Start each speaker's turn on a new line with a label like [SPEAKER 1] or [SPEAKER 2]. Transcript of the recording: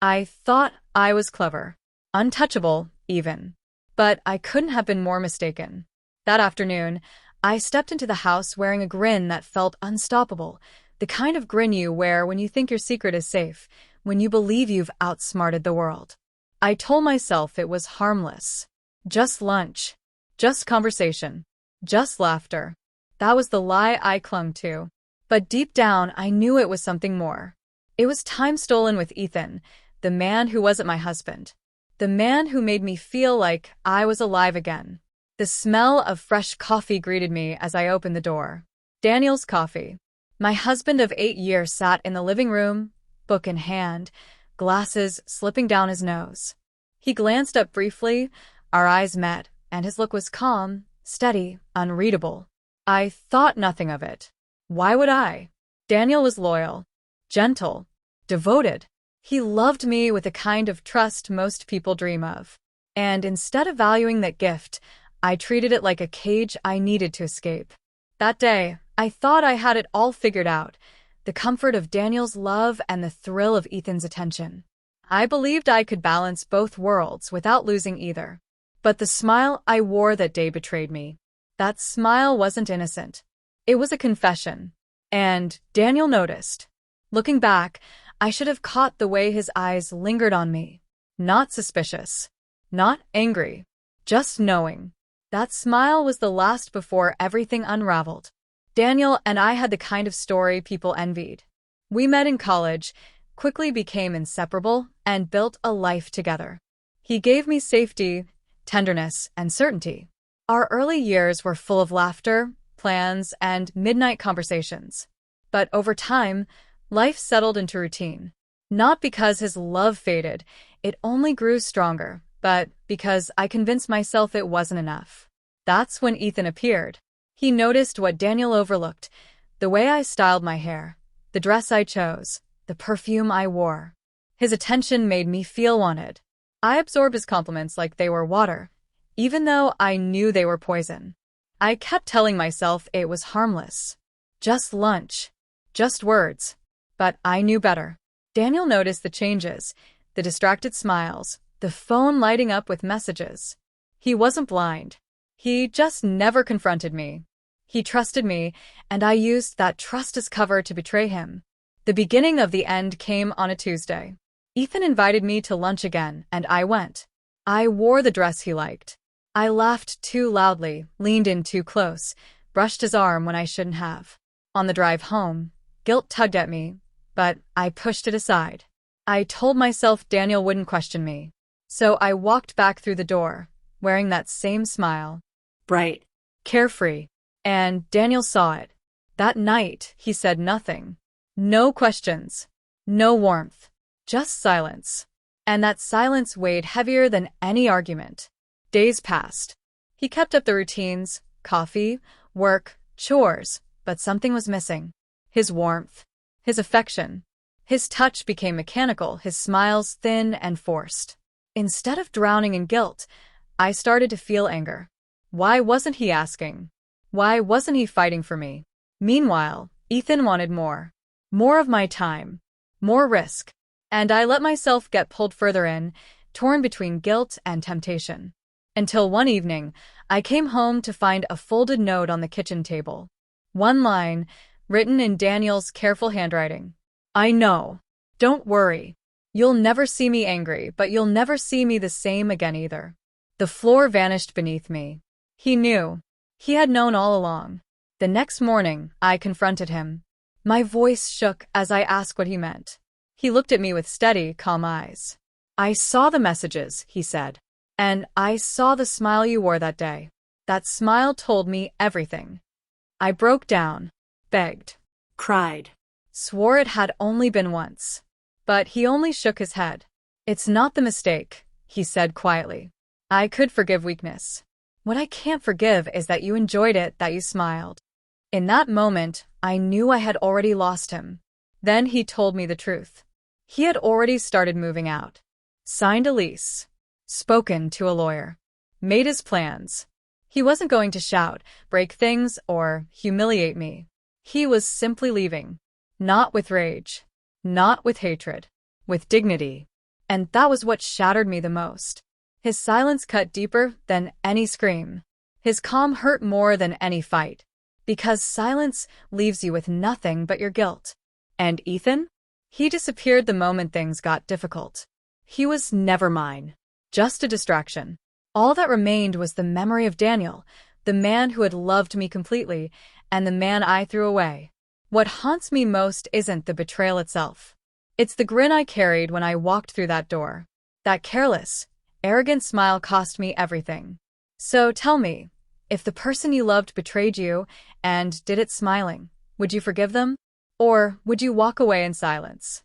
[SPEAKER 1] I thought I was clever, untouchable, even. But I couldn't have been more mistaken. That afternoon, I stepped into the house wearing a grin that felt unstoppable, the kind of grin you wear when you think your secret is safe, when you believe you've outsmarted the world. I told myself it was harmless. Just lunch. Just conversation. Just laughter. That was the lie I clung to. But deep down, I knew it was something more. It was time stolen with Ethan, the man who wasn't my husband. The man who made me feel like I was alive again. The smell of fresh coffee greeted me as I opened the door. Daniel's coffee. My husband of 8 years sat in the living room, book in hand, glasses slipping down his nose. He glanced up briefly, our eyes met, and his look was calm, steady, unreadable. I thought nothing of it. Why would I? Daniel was loyal, gentle, devoted. He loved me with the kind of trust most people dream of. And instead of valuing that gift, I treated it like a cage I needed to escape. That day, I thought I had it all figured out, the comfort of Daniel's love and the thrill of Ethan's attention. I believed I could balance both worlds without losing either. But the smile I wore that day betrayed me. That smile wasn't innocent. It was a confession. And Daniel noticed. Looking back, I should have caught the way his eyes lingered on me. Not suspicious. Not angry. Just knowing. That smile was the last before everything unraveled. Daniel and I had the kind of story people envied. We met in college, quickly became inseparable, and built a life together. He gave me safety, tenderness, and certainty. Our early years were full of laughter, plans, and midnight conversations. But over time, life settled into routine. Not because his love faded, it only grew stronger, but because I convinced myself it wasn't enough. That's when Ethan appeared. He noticed what Daniel overlooked, the way I styled my hair, the dress I chose, the perfume I wore. His attention made me feel wanted. I absorbed his compliments like they were water, even though I knew they were poison. I kept telling myself it was harmless. Just lunch. Just words. But I knew better. Daniel noticed the changes, the distracted smiles, the phone lighting up with messages. He wasn't blind. He just never confronted me. He trusted me, and I used that trust as cover to betray him. The beginning of the end came on a Tuesday. Ethan invited me to lunch again, and I went. I wore the dress he liked. I laughed too loudly, leaned in too close, brushed his arm when I shouldn't have. On the drive home, guilt tugged at me, but I pushed it aside. I told myself Daniel wouldn't question me. So I walked back through the door, wearing that same smile. Bright. Carefree. And Daniel saw it. That night, he said nothing. No questions. No warmth. Just silence. And that silence weighed heavier than any argument. Days passed. He kept up the routines, coffee, work, chores, but something was missing. His warmth. His affection. His touch became mechanical, his smiles thin and forced. Instead of drowning in guilt, I started to feel anger. Why wasn't he asking? Why wasn't he fighting for me? Meanwhile, Ethan wanted more. More of my time. More risk. And I let myself get pulled further in, torn between guilt and temptation. Until one evening, I came home to find a folded note on the kitchen table. One line, written in Daniel's careful handwriting. I know. Don't worry. You'll never see me angry, but you'll never see me the same again either. The floor vanished beneath me. He knew. He had known all along. The next morning, I confronted him. My voice shook as I asked what he meant. He looked at me with steady, calm eyes. I saw the messages, he said. And I saw the smile you wore that day. That smile told me everything. I broke down, begged, cried, swore it had only been once. But he only shook his head. It's not the mistake, he said quietly. I could forgive weakness. What I can't forgive is that you enjoyed it, that you smiled. In that moment, I knew I had already lost him. Then he told me the truth. He had already started moving out. Signed a lease. Spoken to a lawyer. Made his plans. He wasn't going to shout, break things, or humiliate me. He was simply leaving. Not with rage. Not with hatred. With dignity. And that was what shattered me the most. His silence cut deeper than any scream. His calm hurt more than any fight. Because silence leaves you with nothing but your guilt. And Ethan? He disappeared the moment things got difficult. He was never mine. Just a distraction. All that remained was the memory of Daniel, the man who had loved me completely, and the man I threw away. What haunts me most isn't the betrayal itself. It's the grin I carried when I walked through that door. That careless, arrogant smile cost me everything. So tell me, if the person you loved betrayed you and did it smiling, would you forgive them? Or would you walk away in silence?